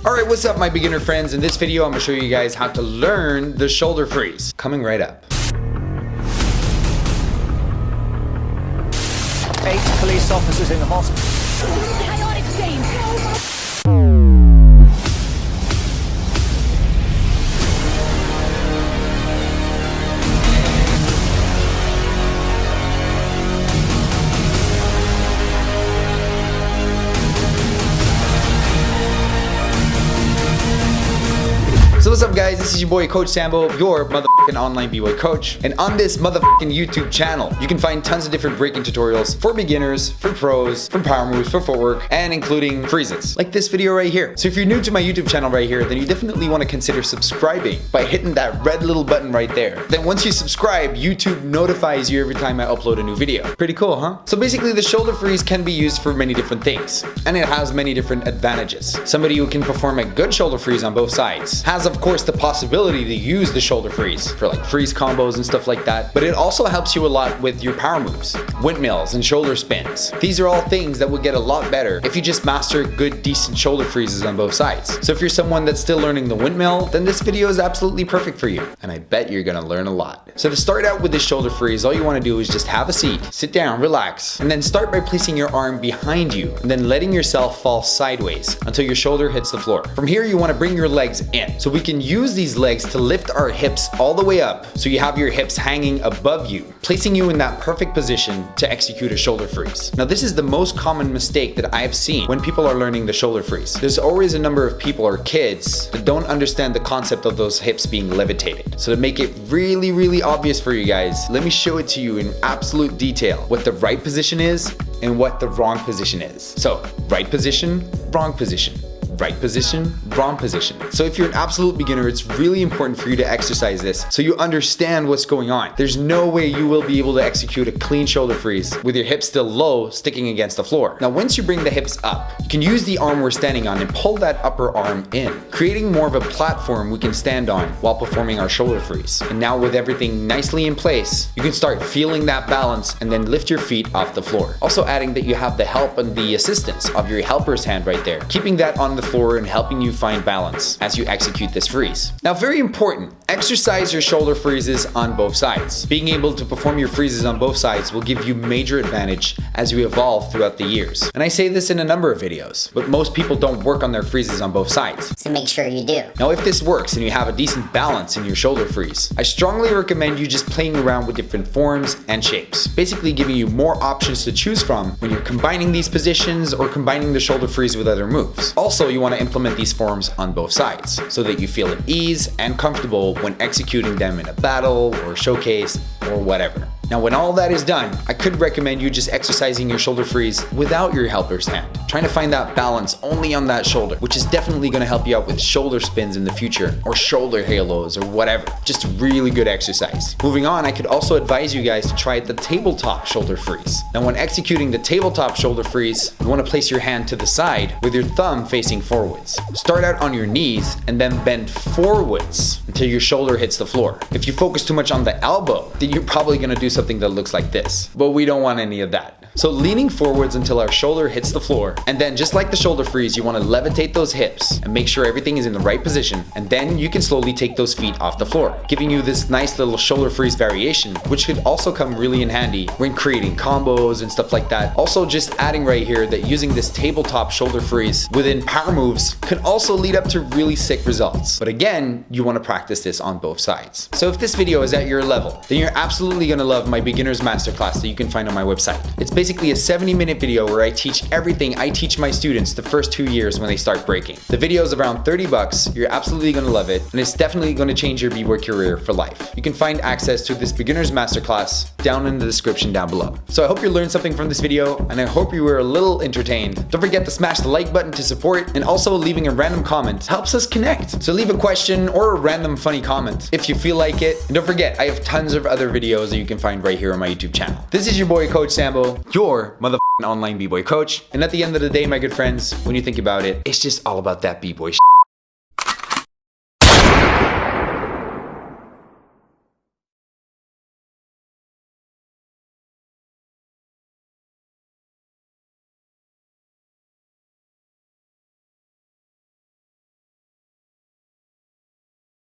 Alright, what's up my beginner friends? In this video I'm going to show you guys how to learn the shoulder freeze. Coming right up. 8 police officers in the hospital. Chaotic scene. So what's up guys, this is your boy Coach Sambo, your motherfucking online b-boy coach. And on this motherfucking YouTube channel, you can find tons of different breaking tutorials for beginners, for pros, for power moves, for footwork, and including freezes, like this video right here. So if you're new to my YouTube channel right here, then you definitely want to consider subscribing by hitting that red little button right there. Then once you subscribe, YouTube notifies you every time I upload a new video. Pretty cool, huh? So basically the shoulder freeze can be used for many different things, and it has many different advantages. Somebody who can perform a good shoulder freeze on both sides has of course the possibility to use the shoulder freeze for like freeze combos and stuff like that, but it also helps you a lot with your power moves, windmills and shoulder spins. These are all things that will get a lot better if you just master good decent shoulder freezes on both sides. So if you're someone that's still learning the windmill, then this video is absolutely perfect for you, and I bet you're gonna learn a lot. So to start out with this shoulder freeze, all you want to do is just have a seat, sit down, relax, and then start by placing your arm behind you and then letting yourself fall sideways until your shoulder hits the floor. From here you want to bring your legs in, so we can use these legs to lift our hips all the way up so you have your hips hanging above you, placing you in that perfect position to execute a shoulder freeze. Now this is the most common mistake that I've seen when people are learning the shoulder freeze. There's always a number of people or kids that don't understand the concept of those hips being levitated. So to make it really obvious for you guys, let me show it to you in absolute detail what the right position is and what the wrong position is. So right position, wrong position. Right position, wrong position. So if you're an absolute beginner, it's really important for you to exercise this so you understand what's going on. There's no way you will be able to execute a clean shoulder freeze with your hips still low, sticking against the floor. Now, once you bring the hips up, you can use the arm we're standing on and pull that upper arm in, creating more of a platform we can stand on while performing our shoulder freeze. And now with everything nicely in place, you can start feeling that balance and then lift your feet off the floor. Also adding that you have the help and the assistance of your helper's hand right there, keeping that on the floor and helping you find balance as you execute this freeze. Now, very important, exercise your shoulder freezes on both sides. Being able to perform your freezes on both sides will give you major advantage as you evolve throughout the years. And I say this in a number of videos, but most people don't work on their freezes on both sides. So make sure you do. Now, if this works and you have a decent balance in your shoulder freeze, I strongly recommend you just playing around with different forms and shapes, basically giving you more options to choose from when you're combining these positions or combining the shoulder freeze with other moves. Also, you want to implement these forms on both sides so that you feel at ease and comfortable when executing them in a battle or showcase or whatever. Now, when all that is done, I could recommend you just exercising your shoulder freeze without your helper's hand, trying to find that balance only on that shoulder, which is definitely going to help you out with shoulder spins in the future or shoulder halos or whatever. Just really good exercise. Moving on, I could also advise you guys to try the tabletop shoulder freeze. Now, when executing the tabletop shoulder freeze, you want to place your hand to the side with your thumb facing forwards. Start out on your knees and then bend forwards until your shoulder hits the floor. If you focus too much on the elbow, then you're probably going to do something that looks like this, but we don't want any of that. So leaning forwards until our shoulder hits the floor, and then just like the shoulder freeze, you want to levitate those hips and make sure everything is in the right position, and then you can slowly take those feet off the floor, giving you this nice little shoulder freeze variation, which could also come really in handy when creating combos and stuff like that. Also, just adding right here that using this tabletop shoulder freeze within power moves could also lead up to really sick results. But again, you want to practice this on both sides. So if this video is at your level, then you're absolutely going to love my beginner's masterclass that you can find on my website. It's basically a 70-minute video where I teach everything I teach my students the first 2 years when they start breaking. The video is around 30 bucks. You're absolutely going to love it, and it's definitely going to change your b-boy career for life. You can find access to this beginner's masterclass down in the description down below. So I hope you learned something from this video, and I hope you were a little entertained. Don't forget to smash the like button to support, and also leaving a random comment helps us connect. So leave a question or a random funny comment if you feel like it. And don't forget, I have tons of other videos that you can find right here on my YouTube channel. This is your boy Coach Sambo, your motherfucking online b-boy coach. And at the end of the day, my good friends, when you think about it, it's just all about that b-boy shit.